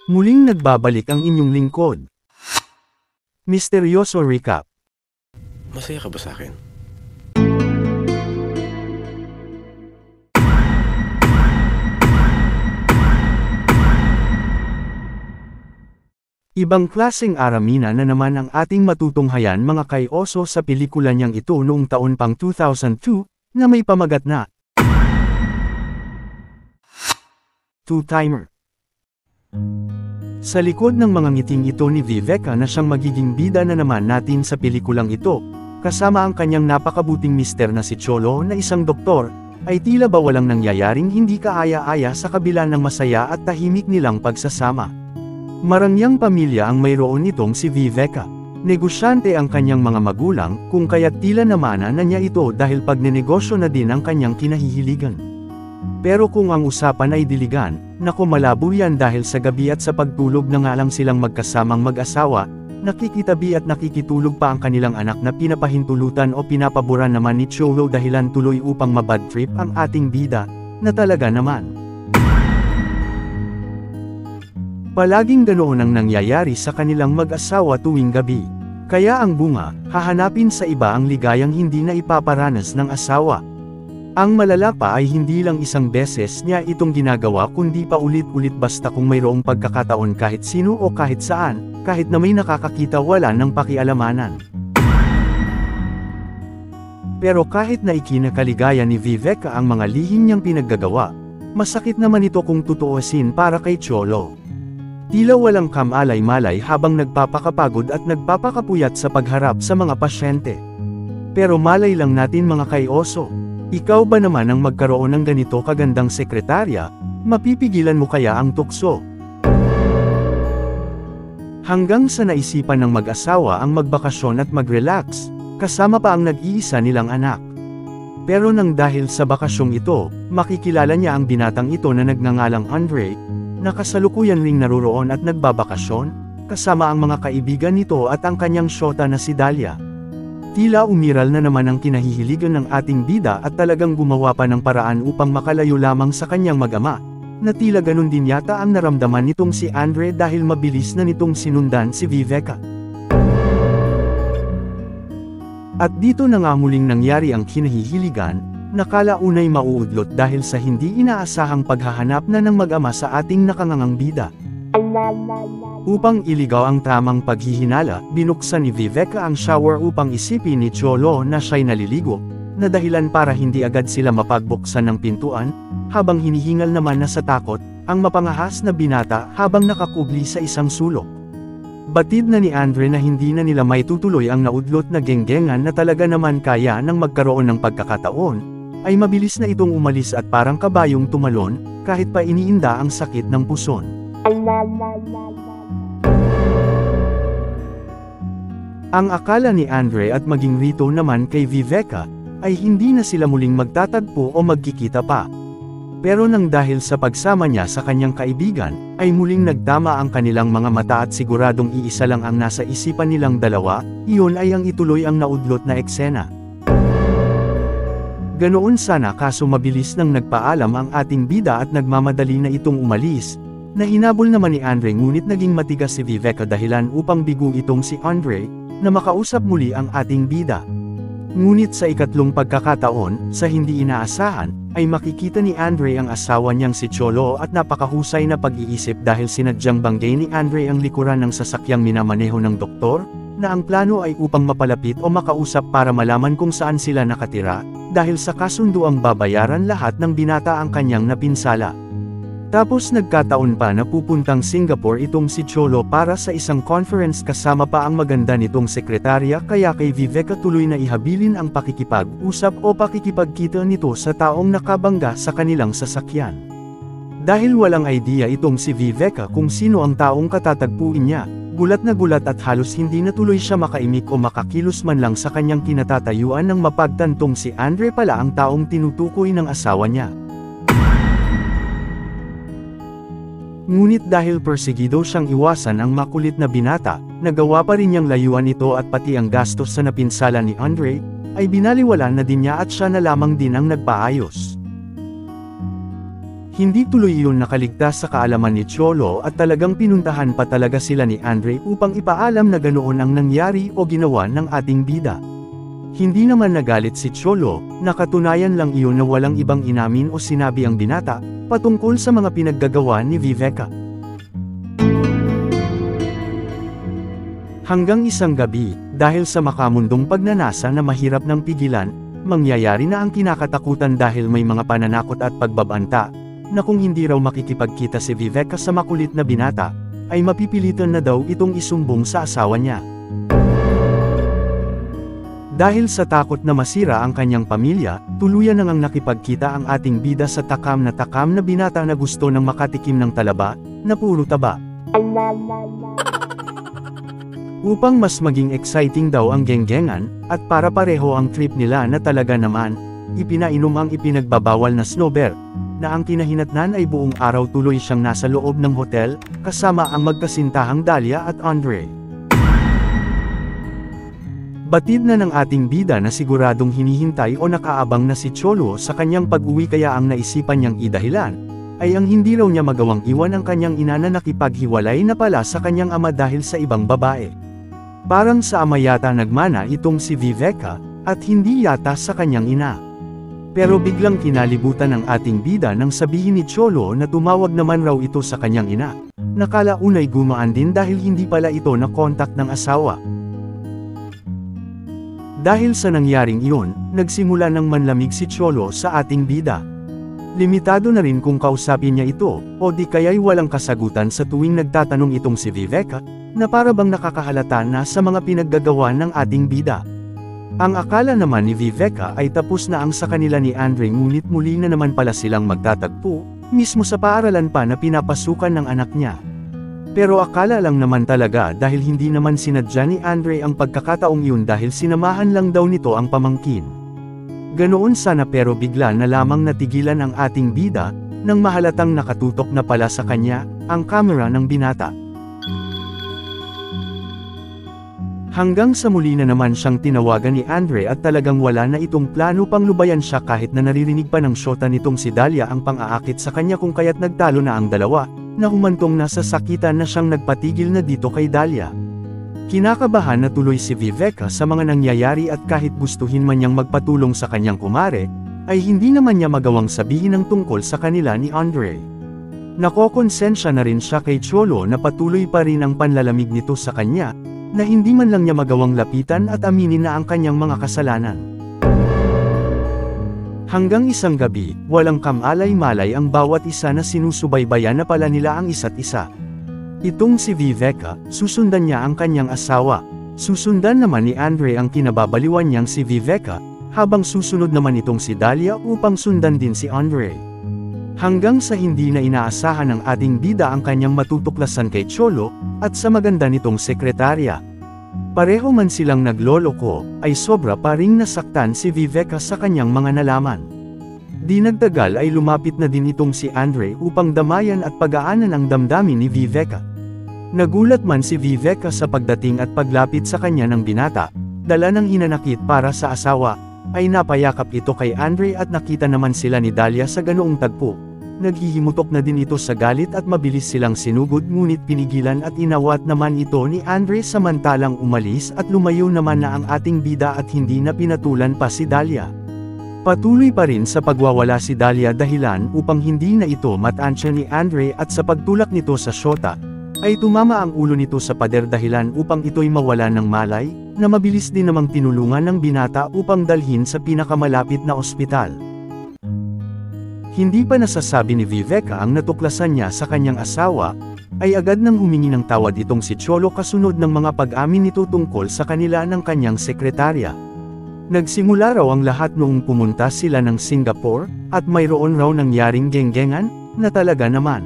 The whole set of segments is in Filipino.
Muling nagbabalik ang inyong lingkod. Misteryoso Recap. Masaya ka ba sa akin? Ibang klaseng aramina na naman ang ating matutunghayan mga kay-oso sa pelikula niyang ito noong taon pang 2002, na may pamagat na Two-Timer. Sa likod ng mga ngiting ito ni Viveka na siyang magiging bida na naman natin sa pelikulang ito, kasama ang kanyang napakabuting mister na si Cholo na isang doktor, ay tila ba walang nangyayaring hindi kaaya-aya sa kabila ng masaya at tahimik nilang pagsasama. Marangyang pamilya ang mayroon nitong si Viveka. Negosyante ang kanyang mga magulang, kung kaya't tila namana na niya ito dahil pagnenegosyo na din ang kanyang kinahihiligan. Pero kung ang usapan ay diligan, naku malabo yan dahil sa gabi at sa pagtulog na nga lang silang magkasamang mag-asawa, nakikitabi at nakikitulog pa ang kanilang anak na pinapahintulutan o pinapaboran naman ni Cholo dahilan tuloy upang mabad trip ang ating bida, na talaga naman. Palaging ganoon ang nangyayari sa kanilang mag-asawa tuwing gabi. Kaya ang bunga, hahanapin sa iba ang ligayang hindi na ipaparanas ng asawa. Ang malala pa ay hindi lang isang beses niya itong ginagawa kundi pa ulit-ulit basta kung mayroong pagkakataon kahit sino o kahit saan, kahit na may nakakakita wala ng pakialamanan. Pero kahit na ikinakaligaya ni Viveka ang mga lihim niyang pinaggagawa, masakit naman ito kung tutuusin para kay Cholo. Tila walang kamalay-malay habang nagpapakapagod at nagpapakapuyat sa pagharap sa mga pasyente. Pero malay lang natin mga kay-oso. Ikaw ba naman ang magkaroon ng ganito kagandang sekretarya, mapipigilan mo kaya ang tukso? Hanggang sa naisipan ng mag-asawa ang magbakasyon at mag-relax, kasama pa ang nag-iisa nilang anak. Pero nang dahil sa bakasyong ito, makikilala niya ang binatang ito na nagngangalang Andre, na kasalukuyan ring naroroon at nagbabakasyon, kasama ang mga kaibigan nito at ang kanyang syota na si Dahlia. Tila umiral na naman ang kinahihiligan ng ating bida at talagang gumawa pa ng paraan upang makalayo lamang sa kanyang mag-ama, na tila ganun din yata ang naramdaman nitong si Andre dahil mabilis na nitong sinundan si Viveka. At dito na nga muling nangyari ang kinahihiligan, nakalaunay mauudlot dahil sa hindi inaasahang paghahanap na ng mag-ama sa ating nakangangang bida. Upang iligaw ang tamang paghihinala, binuksan ni Viveka ang shower upang isipin ni Cholo na siya'y naliligo, na dahilan para hindi agad sila mapagbuksan ng pintuan, habang hinihingal naman na sa takot, ang mapangahas na binata habang nakakubli sa isang sulok. Batid na ni Andre na hindi na nila maitutuloy ang naudlot na genggengan na talaga naman kaya nang magkaroon ng pagkakataon, ay mabilis na itong umalis at parang kabayong tumalon, kahit pa iniinda ang sakit ng puson. Ang akala ni Andre at maging Rito naman kay Viveka, ay hindi na sila muling magtatagpo o magkikita pa. Pero nang dahil sa pagsama niya sa kanyang kaibigan, ay muling nagtama ang kanilang mga mata at siguradong iisa lang ang nasa isipan nilang dalawa, iyon ay ang ituloy ang naudlot na eksena. Ganoon sana kaso mabilis nang nagpaalam ang ating bida at nagmamadali na itong umalis, na hinabol naman ni Andre ngunit naging matigas si Viveka dahilan upang bigo itong si Andre, na makausap muli ang ating bida. Ngunit sa ikatlong pagkakataon, sa hindi inaasahan, ay makikita ni Andre ang asawa niyang si Cholo at napakahusay na pag-iisip dahil sinadyang banggay ni Andre ang likuran ng sasakyang minamaneho ng doktor, na ang plano ay upang mapalapit o makausap para malaman kung saan sila nakatira, dahil sa kasunduang babayaran lahat ng binata ang kanyang napinsala. Tapos nagkataon pa na pupuntang Singapore itong si Cholo para sa isang conference kasama pa ang maganda nitong sekretarya kaya kay Viveka tuloy na ihabilin ang pakikipag-usap o pakikipagkita nito sa taong nakabangga sa kanilang sasakyan. Dahil walang idea itong si Viveka kung sino ang taong katatagpuin niya, gulat na gulat at halos hindi na tuloy siya makaimik o makakilos man lang sa kanyang kinatatayuan nang mapagtantong si Andre pala ang taong tinutukoy ng asawa niya. Ngunit dahil persegido siyang iwasan ang makulit na binata, nagawa pa rin niyang layuan ito at pati ang gastos sa napinsala ni Andre, ay binaliwala na din niya at siya na lamang din ang nagpaayos. Hindi tuloy iyon nakaligtas sa kaalaman ni Cholo at talagang pinuntahan pa talaga sila ni Andre upang ipaalam na ganoon ang nangyari o ginawa ng ating bida. Hindi naman nagalit si Cholo, nakatunayan lang iyon na walang ibang inamin o sinabi ang binata, patungkol sa mga pinaggagawa ni Viveka. Hanggang isang gabi, dahil sa makamundong pagnanasa na mahirap ng pigilan, mangyayari na ang kinakatakutan dahil may mga pananakot at pagbabanta, na kung hindi raw makikipagkita si Viveka sa makulit na binata, ay mapipilitan na daw itong isumbong sa asawa niya. Dahil sa takot na masira ang kanyang pamilya, tuluyan nang nakipagkita ang ating bida sa takam na binata na gusto ng makatikim ng talaba, na puro taba. Upang mas maging exciting daw ang genggengan, at para pareho ang trip nila na talaga naman, ipinainom ang ipinagbabawal na snowbear, na ang kinahinatnan ay buong araw tuloy siyang nasa loob ng hotel, kasama ang magkasintahang Dahlia at Andre. Batid na ng ating bida na siguradong hinihintay o nakaabang na si Cholo sa kanyang pag-uwi kaya ang naisipan niyang idahilan, ay ang hindi raw niya magawang iwan ang kanyang ina na nakipaghiwalay na pala sa kanyang ama dahil sa ibang babae. Parang sa ama yata nagmana itong si Viveka, at hindi yata sa kanyang ina. Pero biglang kinalibutan ng ating bida nang sabihin ni Cholo na tumawag naman raw ito sa kanyang ina. Nakalaunay gumaan din dahil hindi pala ito na kontak ng asawa. Dahil sa nangyaring iyon, nagsimula ng manlamig si Cholo sa ating bida. Limitado na rin kung kausapin niya ito, o di kaya'y walang kasagutan sa tuwing nagtatanong itong si Viveka, na para bang nakakahalata na sa mga pinaggagawa ng ating bida. Ang akala naman ni Viveka ay tapos na ang sa kanila ni Andre ngunit muli na naman pala silang magtatagpo, mismo sa paaralan pa na pinapasukan ng anak niya. Pero akala lang naman talaga dahil hindi naman sinadya ni Andre ang pagkakataong yun dahil sinamahan lang daw nito ang pamangkin. Ganoon sana pero bigla na lamang natigilan ang ating bida, nang mahalatang nakatutok na pala sa kanya, ang kamera ng binata. Hanggang sa muli na naman siyang tinawagan ni Andre at talagang wala na itong plano pang lubayan siya kahit na naririnig pa ng syota nitong si Dahlia ang pang-aakit sa kanya kung kaya't nagtalo na ang dalawa, na humantong nasa sakitan na siyang nagpatigil na dito kay Dahlia. Kinakabahan na tuloy si Viveka sa mga nangyayari at kahit gustuhin man niyang magpatulong sa kanyang kumare, ay hindi naman niya magawang sabihin ang tungkol sa kanila ni Andre. Nakokonsensya na rin siya kay Cholo na patuloy pa rin ang panlalamig nito sa kanya, na hindi man lang niya magawang lapitan at aminin na ang kanyang mga kasalanan. Hanggang isang gabi, walang kamalay-malay ang bawat isa na sinusubaybayan na pala nila ang isa't isa. Itong si Viveka, susundan niya ang kanyang asawa. Susundan naman ni Andre ang kinababaliwan niyang si Viveka, habang susunod naman itong si Dahlia upang sundan din si Andre. Hanggang sa hindi na inaasahan ng ating bida ang kanyang matutuklasan kay Cholo, at sa maganda nitong sekretarya. Pareho man silang nagloloko, ay sobra pa ring nasaktan si Viveka sa kanyang mga nalaman. Di nagtagal ay lumapit na din itong si Andre upang damayan at pagaanan ang damdamin ni Viveka. Nagulat man si Viveka sa pagdating at paglapit sa kanya ng binata, dala ng hinanakit para sa asawa, ay napayakap ito kay Andre at nakita naman sila ni Dahlia sa ganoong tagpo. Naghihimutok na din ito sa galit at mabilis silang sinugod ngunit pinigilan at inawat naman ito ni Andre samantalang umalis at lumayo naman na ang ating bida at hindi na pinatulan pa si Dahlia. Patuloy pa rin sa pagwawala si Dahlia dahilan upang hindi na ito matansya ni Andre at sa pagtulak nito sa syota, ay tumama ang ulo nito sa pader dahilan upang ito'y mawala ng malay, na mabilis din namang tinulungan ng binata upang dalhin sa pinakamalapit na ospital. Hindi pa nasasabi ni Viveka ang natuklasan niya sa kanyang asawa, ay agad nang humingi ng tawad itong si Cholo kasunod ng mga pag-amin nito tungkol sa kanila ng kanyang sekretarya. Nagsimula raw ang lahat noong pumunta sila ng Singapore, at mayroon raw nangyaring genggengan, na talaga naman.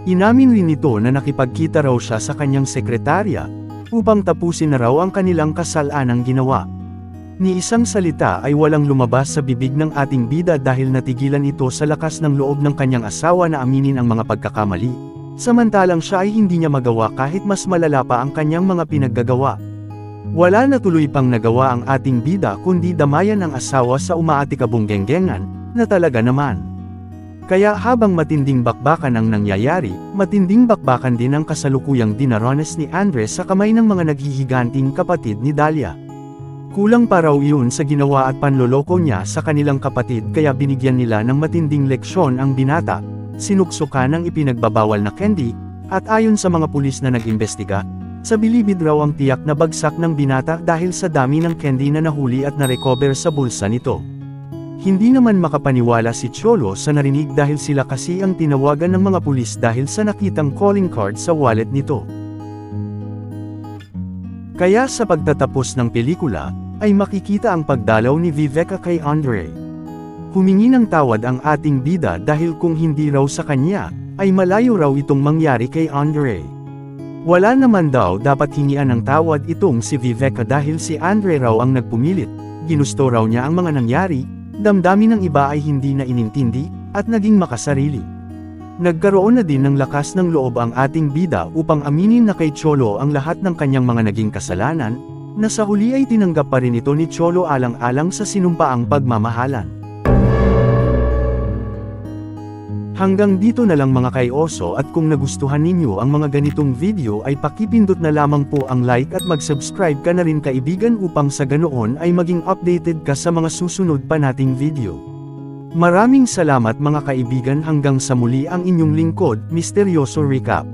Inamin rin nito na nakipagkita raw siya sa kanyang sekretarya, upang tapusin na raw ang kanilang kasalanang ginawa. Ni isang salita ay walang lumabas sa bibig ng ating bida dahil natigilan ito sa lakas ng loob ng kanyang asawa na aminin ang mga pagkakamali. Samantalang siya ay hindi niya magawa kahit mas malala pa ang kanyang mga pinaggagawa. Wala na tuloy pang nagawa ang ating bida kundi damayan ang asawa sa umaatikabong genggengan, na talaga naman. Kaya habang matinding bakbakan ang nangyayari, matinding bakbakan din ang kasalukuyang dinaranas ni Andres sa kamay ng mga naghihiganting kapatid ni Dahlia. Kulang pa raw iyon sa ginawa at panloloko niya sa kanilang kapatid kaya binigyan nila ng matinding leksyon ang binata, sinuksukan ng ipinagbabawal na candy, at ayon sa mga pulis na nag-imbestiga, sa bilibid raw ang tiyak na bagsak ng binata dahil sa dami ng candy na nahuli at na-recover sa bulsa nito. Hindi naman makapaniwala si Cholo sa narinig dahil sila kasi ang tinawagan ng mga pulis dahil sa nakitang calling card sa wallet nito. Kaya sa pagtatapos ng pelikula, ay makikita ang pagdalaw ni Viveca kay Andre. Humingi ng tawad ang ating bida dahil kung hindi raw sa kanya, ay malayo raw itong mangyari kay Andre. Wala naman daw dapat hingian ng tawad itong si Viveca dahil si Andre raw ang nagpumilit, ginusto raw niya ang mga nangyari, damdamin ng iba ay hindi na inintindi, at naging makasarili. Nagkaroon na din ng lakas ng loob ang ating bida upang aminin na kay Cholo ang lahat ng kanyang mga naging kasalanan, na sa huli ay tinanggap pa rin ito ni Cholo alang-alang sa sinumpaang pagmamahalan. Hanggang dito na lang mga kaioso at kung nagustuhan ninyo ang mga ganitong video ay pakipindot na lamang po ang like at mag-subscribe ka na rin kaibigan upang sa ganoon ay maging updated ka sa mga susunod pa nating video. Maraming salamat mga kaibigan hanggang sa muli ang inyong lingkod, Misteryoso Recap.